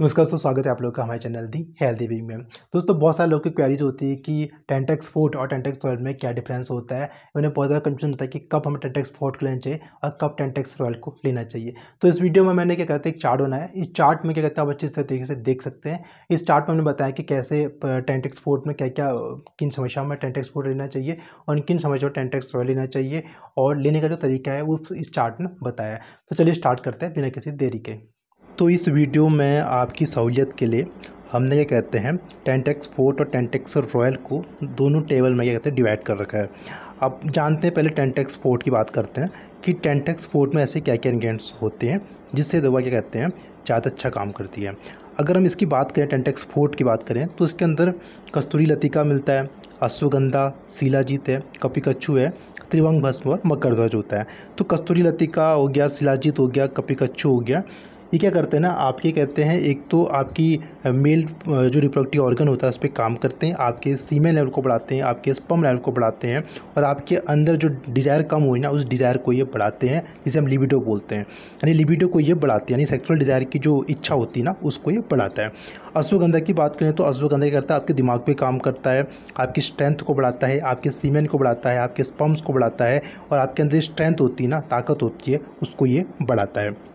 नमस्कार दोस्तों, स्वागत है आप लोग का हमारे चैनल दी हेल्दी वीक में। दोस्तों, बहुत सारे लोग की क्वेरीज होती है कि टेंटेक्स फोर्ट और टेंटेक्स 12 में क्या डिफरेंस होता है। उन्हें बहुत ज़्यादा कंफ्यूजन होता है कि कब हमें टेंटेक्स फोर्ट को लेना चाहिए और कब टेंटेक्स 12 को लेना चाहिए। तो इस वीडियो में मैंने क्या कहते हैं एक चार्ट बनाया। इस चार्ट में क्या कहते हैं आप अच्छे तरीके से देख सकते हैं। इस चार्ट में हमने बताया कि कैसे टेंटेक्स फोर्ट में क्या क्या किन समस्याओं में टेंटेक्स फोर्ट लेना चाहिए और किन समस्याओं में टेंटेक्स 12 लेना चाहिए और लेने का जो तरीका है वो इस चार्ट में बताया है। तो चलिए स्टार्ट करते हैं बिना किसी देरी के। तो इस वीडियो में आपकी सहूलियत के लिए हमने क्या कहते हैं टेंटेक्स फोर्ट और टेंटेक्स रॉयल को दोनों टेबल में क्या कहते हैं डिवाइड कर रखा है। अब जानते हैं, पहले टेंटेक्स फोर्ट की बात करते हैं कि टेंटेक्स फोर्ट में ऐसे क्या क्या इंग्रेडिएंट्स होते हैं जिससे दवा क्या कहते हैं ज़्यादा अच्छा काम करती है। अगर हम इसकी बात करें, टेंटेक्स फोर्ट की बात करें, तो इसके अंदर कस्तूरी लतिका मिलता है, अश्वगंधा, शिलाजीत है, कपिकच्छु है, त्रिभंग भस्म और मकरध्वज होता है। तो कस्तूरी लतिका हो गया, शिलाजीत हो गया, कपिकच्छु हो गया, ये क्या करते हैं ना, आपके कहते हैं एक तो आपकी मेल जो रिप्रोडक्टिव ऑर्गन होता है उस पर काम करते हैं, आपके सीमेन लेवल को बढ़ाते हैं, आपके स्पर्म लेवल को बढ़ाते हैं और आपके अंदर जो डिज़ायर कम हुई ना उस डिज़ायर को ये बढ़ाते हैं, जिसे हम लिबिडो बोलते हैं। यानी लिबिडो को ये बढ़ाते हैं, यानी सेक्सुअल डिज़ायर की जो इच्छा होती है ना उसको ये बढ़ाता है। अश्वगंधा की बात करें तो अश्वगंधा क्या करता है, आपके दिमाग पर काम करता है, आपकी स्ट्रेंथ को बढ़ाता है, आपके सीमेन को बढ़ाता है, आपके स्पर्म्स को बढ़ाता है और आपके अंदर स्ट्रेंथ होती है ना, ताकत होती है, उसको ये बढ़ाता है।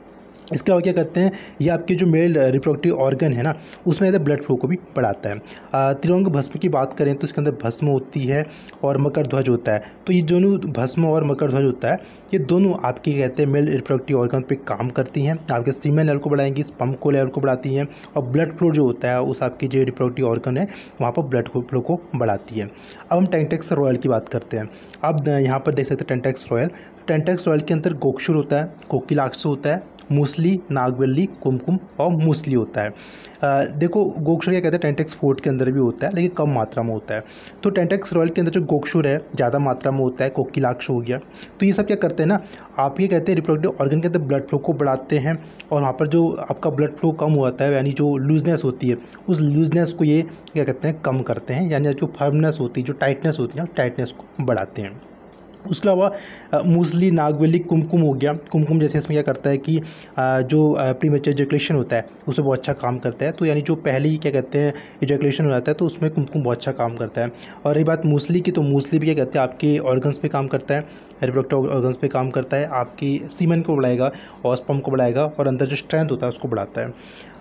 इसके अलावा क्या करते हैं, ये आपके जो मेल रिप्रोडक्टिव ऑर्गन है ना उसमें ब्लड फ्लो को भी बढ़ाता है। त्रिभंग भस्म की बात करें तो इसके अंदर भस्म होती है और मकर ध्वज होता है। तो ये दोनों भस्म और मकर ध्वज होता है, ये दोनों आपके कहते हैं मेल रिप्रोडक्टिव ऑर्गन पे काम करती हैं, आपके सीमेन लेवल को बढ़ाएंगी, स्पर्म को लेवल को बढ़ाती हैं और ब्लड फ्लो जो होता है उस आपकी जो रिप्रोडक्टिव ऑर्गन है वहाँ पर ब्लड फ्लो को बढ़ाती है। अब हम टेंटेक्स रॉयल की बात करते हैं। अब यहाँ पर देख सकते हैं टेंटेक्स रॉयल। टेंटेक्स रॉयल के अंदर गोक्षुर होता है, कोकिलाक्ष होता है, मूसली, नागवल्ली, कुमकुम और मूसली होता है। देखो, गोक्षुर क्या कहते हैं टेंटेक्स फोर्ट के अंदर भी होता है लेकिन कम मात्रा में होता है। तो टेंटेक्स रॉयल के अंदर जो गोक्षुर है ज़्यादा मात्रा में होता है, कोकिलाक्ष हो गया। तो ये सब क्या करते हैं ना, आप ये कहते हैं रिप्रोडक्टिव ऑर्गन के अंदर ब्लड फ्लो को बढ़ाते हैं और वहाँ पर जो आपका ब्लड फ्लो कम होता है, यानी जो लूजनेस होती है उस लूजनेस को ये क्या कहते हैं कम करते हैं, यानी जो फर्मनेस होती है, जो टाइटनेस होती है ना, टाइटनेस को बढ़ाते हैं। उसके अलावा मूसली, नागवली, कुमकुम हो गया। कुमकुम जैसे इसमें क्या करता है कि जो प्रीमेच्योर इजैकुलेशन होता है उसमें बहुत अच्छा काम करता है। तो यानी जो पहले ही क्या कहते हैं इजैकुलेशन हो जाता है तो उसमें कुमकुम बहुत अच्छा काम करता है। और रही बात मूसली की, तो मूसली भी क्या कहते हैं आपके ऑर्गन्स पे काम करता है, रिप्रोडक्टिव ऑर्गन्स पे काम करता है, आपकी सीमेन को बढ़ाएगा और स्पर्म को बढ़ाएगा और अंदर जो स्ट्रेंथ होता है उसको बढ़ाता है।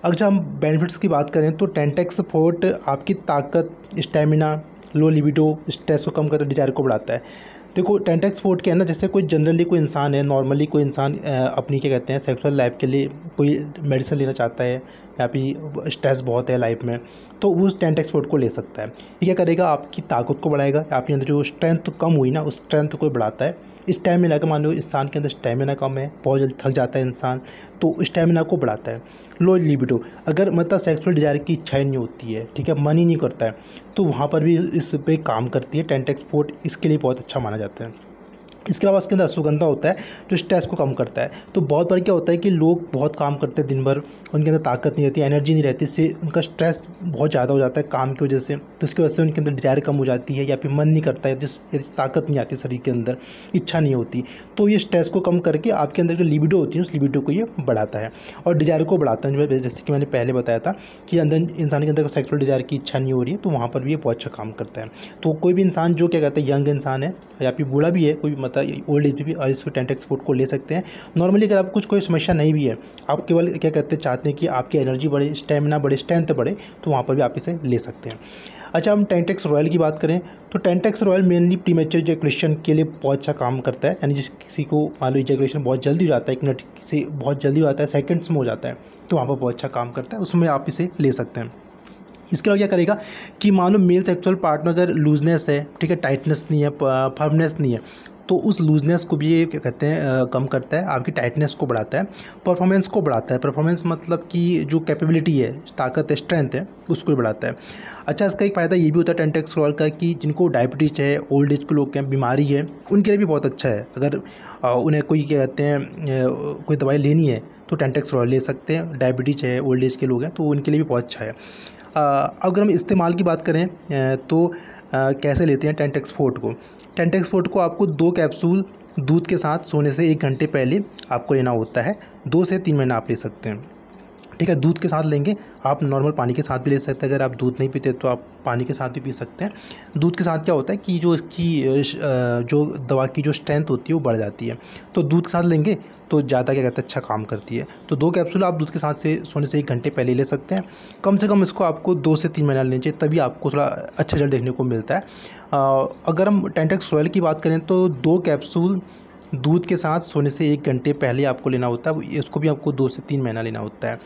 अगर हम बेनिफिट्स की बात करें तो टेंटेक्स फोर्ट आपकी ताकत, स्टेमिना, लो लिबिडो, स्ट्रेस को कम करता है, डिजायर को बढ़ाता है। देखो, टेंटेक्स फोर्ट क्या है ना, जैसे कोई जनरली कोई इंसान है, नॉर्मली कोई इंसान अपनी क्या कहते हैं सेक्सुअल लाइफ के लिए कोई मेडिसिन लेना चाहता है या फिर स्ट्रेस बहुत है लाइफ में, तो वो उस टेंटेक्स फोर्ट को ले सकता है। ये क्या करेगा, आपकी ताकत को बढ़ाएगा, आपके अंदर जो स्ट्रेंथ कम हुई ना उस स्ट्रेंथ को बढ़ाता है। स्टेमिना का, मान लो इंसान के अंदर स्टेमिना कम है, बहुत जल्दी थक जाता है इंसान, तो स्टेमिना को बढ़ाता है। लो लिबिडो, अगर मतलब सेक्सुअल डिजायर की इच्छा नहीं होती है, ठीक है, मन ही नहीं करता है, तो वहाँ पर भी इस पे काम करती है टेंटेक्स फोर्ट, इसके लिए बहुत अच्छा माना जाता है। इसके अलावा इसके अंदर अश्वगंधा होता है जो स्ट्रेस को कम करता है। तो बहुत बार क्या होता है कि लोग बहुत काम करते हैं दिन भर, उनके अंदर ताकत नहीं रहती, एनर्जी नहीं रहती, इससे उनका स्ट्रेस बहुत ज़्यादा हो जाता है काम की वजह से, तो इसकी वजह से उनके अंदर डिजायर कम हो जाती है या फिर मन नहीं करता है, जिस ताकत नहीं आती शरीर के अंदर, इच्छा नहीं होती। तो ये स्ट्रेस को कम करके आपके अंदर जो लिबिडो होती है उस लिबिडो को ये बढ़ाता है और डिजायर को बढ़ाता है। जैसे कि मैंने पहले बताया था कि अंदर इंसान के अंदर सेक्सुअल डिजायर की इच्छा नहीं हो रही है, तो वहाँ पर भी ये बहुत अच्छा काम करता है। तो कोई भी इंसान जो क्या कहते हैं यंग इंसान है या फिर बूढ़ा भी है, कोई मतलब ओल्ड एज में भी और इसको टेंटेक्स फोर्ट को ले सकते हैं। नॉर्मली अगर आप कुछ कोई समस्या नहीं भी है, आप केवल क्या कहते हैं चाहते हैं कि आपकी एनर्जी बढ़े, स्टेमिना बढ़े, स्ट्रेंथ बढ़े, तो वहाँ पर भी आप इसे ले सकते हैं। अच्छा, हम टेंटेक्स रॉयल की बात करें तो Tentex royal mainly premature ejaculation के लिए बहुत अच्छा काम करता है। यानी जिस किसी को मान लो इजैकुलेशन बहुत जल्दी हो जाता है, 1 मिनट से बहुत जल्दी हो जाता है, सेकंड्स में हो जाता है, तो वहाँ पर बहुत अच्छा काम करता है, उसमें आप इसे ले सकते हैं। इसके अलावा क्या करेगा कि मान लो मेल सेक्सुअल पार्ट में अगर लूजनेस है, ठीक है, टाइटनेस नहीं है, फर्मनेस नहीं है, तो उस लूजनेस को भी ये क्या कहते हैं कम करता है, आपकी टाइटनेस को बढ़ाता है, परफॉर्मेंस को बढ़ाता है। परफॉर्मेंस मतलब कि जो कैपेबिलिटी है, ताकत है, स्ट्रेंथ है, उसको भी बढ़ाता है। अच्छा, इसका एक फ़ायदा ये भी होता है टेंटेक्स रॉयल का कि जिनको डायबिटीज़ है, ओल्ड एज के लोग हैं, बीमारी है, उनके लिए भी बहुत अच्छा है। अगर उन्हें कोई क्या कहते हैं कोई दवाई लेनी है तो टेंटेक्स रॉयल ले सकते हैं। डायबिटीज़ है, ओल्ड एज के लोग हैं, तो उनके लिए भी बहुत अच्छा है। अगर हम इस्तेमाल की बात करें तो कैसे लेते हैं टेंटेक्स फोर्ट को। टेंटेक्स फोर्ट को आपको 2 कैप्सूल दूध के साथ सोने से 1 घंटे पहले आपको लेना होता है। 2 से 3 महीना आप ले सकते हैं। ठीक है। दूध के साथ लेंगे, आप नॉर्मल पानी के साथ भी ले सकते हैं। अगर आप दूध नहीं पीते तो आप पानी के साथ भी पी सकते हैं। दूध के साथ क्या होता है कि जो इसकी जो दवा की जो स्ट्रेंथ होती है वो बढ़ जाती है। तो दूध के साथ लेंगे तो ज़्यादा क्या कहते हैं अच्छा काम करती है। तो 2 कैप्सूल आप दूध के साथ से सोने से 1 घंटे पहले ले सकते हैं। कम से कम इसको आपको 2 से 3 महीना लेना चाहिए, तभी आपको थोड़ा अच्छा रिजल्ट देखने को मिलता है। अगर हम टेंटेक्स रॉयल की बात करें तो 2 कैप्सूल दूध के साथ सोने से 1 घंटे पहले आपको लेना होता है। इसको भी आपको 2 से 3 महीना लेना होता है।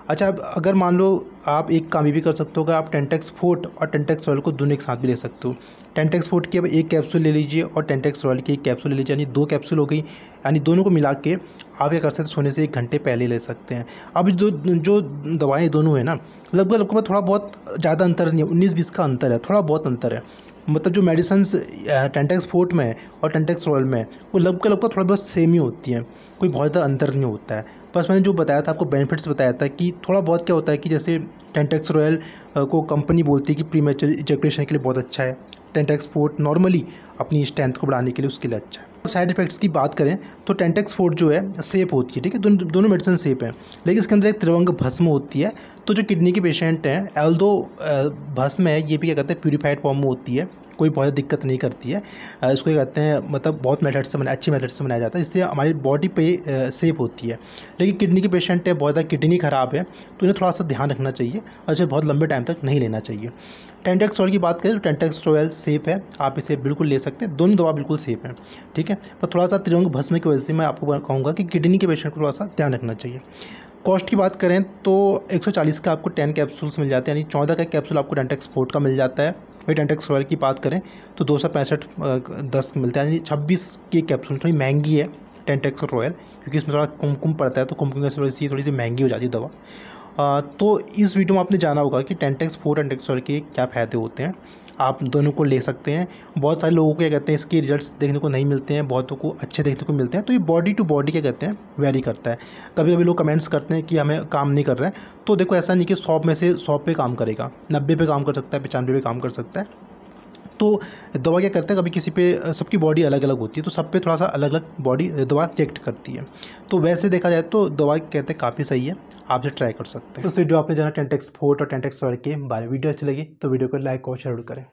अच्छा, अब अगर मान लो आप एक काम ये भी कर सकते हो, अगर आप टेंटेक्स फोर्ट और टेंटेक्स रॉयल को दोनों एक साथ भी ले सकते हो। टेंटेक्स फोर्ट की अब 1 कैप्सूल ले लीजिए और टेंटेक्स रॉयल की 1 कैप्सूल ले लीजिए, यानी 2 कैप्सूल हो गई। यानी दोनों को मिला के आप क्या कर सकते हैं, सोने से 1 घंटे पहले ले सकते हैं। अब जो दवाएँ दोनों हैं ना, लगभग थोड़ा बहुत ज़्यादा अंतर नहीं है, 19-20 का अंतर है, थोड़ा बहुत अंतर है। मतलब जो मेडिसिन्स टेंटेक्स फोर्ट में और टेंटेक्स रॉयल में, वो लगभग थोड़ा बहुत सेम ही होती हैं, कोई बहुत ज़्यादा अंतर नहीं होता है। बस मैंने जो बताया था आपको बेनिफिट्स बताया था कि थोड़ा बहुत क्या होता है कि जैसे टेंटेक्स रॉयल को कंपनी बोलती है कि प्रीमेच्योर इजैकुलेशन के लिए बहुत अच्छा है। टेंटेक्स फोर्ट नॉर्मली अपनी स्ट्रेंथ को बढ़ाने के लिए उसके लिए अच्छा है। साइड इफेक्ट्स की बात करें तो टेंटेक्स फोर्ट जो है सेफ होती है, ठीक है, दोनों मेडिसिन सेफ हैं, लेकिन इसके अंदर एक त्रिभंग भस्म होती है। तो जो किडनी के पेशेंट हैं, ऑल्दो भस्म है, ये भी क्या कहते हैं प्यूरीफाइड फॉर्म में होती है, कोई बहुत दिक्कत नहीं करती है। इसको क्या कहते हैं, मतलब बहुत मेथड से अच्छी मेथड से बनाया जाता है, इससे हमारी बॉडी पे सेफ होती है। लेकिन किडनी के पेशेंट है, बहुत ज़्यादा किडनी ख़राब है, तो इन्हें थोड़ा सा ध्यान रखना चाहिए और इसे बहुत लंबे टाइम तक नहीं लेना चाहिए। टेंटेक्स रॉयल की बात करें तो टेंटेक्स रॉयल सेफ़ है, आप इसे बिल्कुल ले सकते हैं, दोनों दवा बिल्कुल सेफ़ है, ठीक है। पर थोड़ा सा त्रिभंग भस्म की वजह से मैं आपको कहूँगा कि किडनी के पेशेंट को थोड़ा सा ध्यान रखना चाहिए। कॉस्ट की बात करें तो 140 का आपको 10 कैप्सूल्स मिल जाते हैं, यानी 14 का कैप्सूल आपको टेंटेक्स फोर्ट का मिल जाता है। वही टेंटेक्स रॉयल की बात करें तो 265 10 मिलता है, यानी 26 की कैप्सूल। थोड़ी महंगी है टेंटेक्स रॉयल, क्योंकि इसमें थोड़ा कुमकुम पड़ता है, तो कुमकुम की थोड़ी सी महंगी हो जाती है दवा। तो इस वीडियो में आपने जाना होगा कि टेंटेक्स फोर्ट और टेंटेक्स रॉयल के क्या फ़ायदे होते हैं। आप दोनों को ले सकते हैं। बहुत सारे लोगों को क्या कहते हैं इसके रिजल्ट्स देखने को नहीं मिलते हैं, बहुतों को अच्छे देखने को मिलते हैं। तो ये बॉडी टू बॉडी क्या कहते हैं वेरी करता है। कभी कभी लोग कमेंट्स करते हैं कि हमें काम नहीं कर रहा है, तो देखो ऐसा नहीं कि 100 में से 100 पे काम करेगा, 90 पे काम कर सकता है, 95 पे काम कर सकता है। तो दवा क्या करता है, कभी किसी पे सबकी बॉडी अलग अलग होती है, तो सब पे थोड़ा सा अलग अलग बॉडी दवा रिएक्ट करती है। तो वैसे देखा जाए तो दवा कहते हैं काफ़ी सही है, आप इसे ट्राई कर सकते हैं। तो इस वीडियो आपने जाना टेंटेक्स फोर्ट और टेंटेक्स रॉयल के बारे में। वीडियो अच्छी लगी तो वीडियो को लाइक और शेयर करें।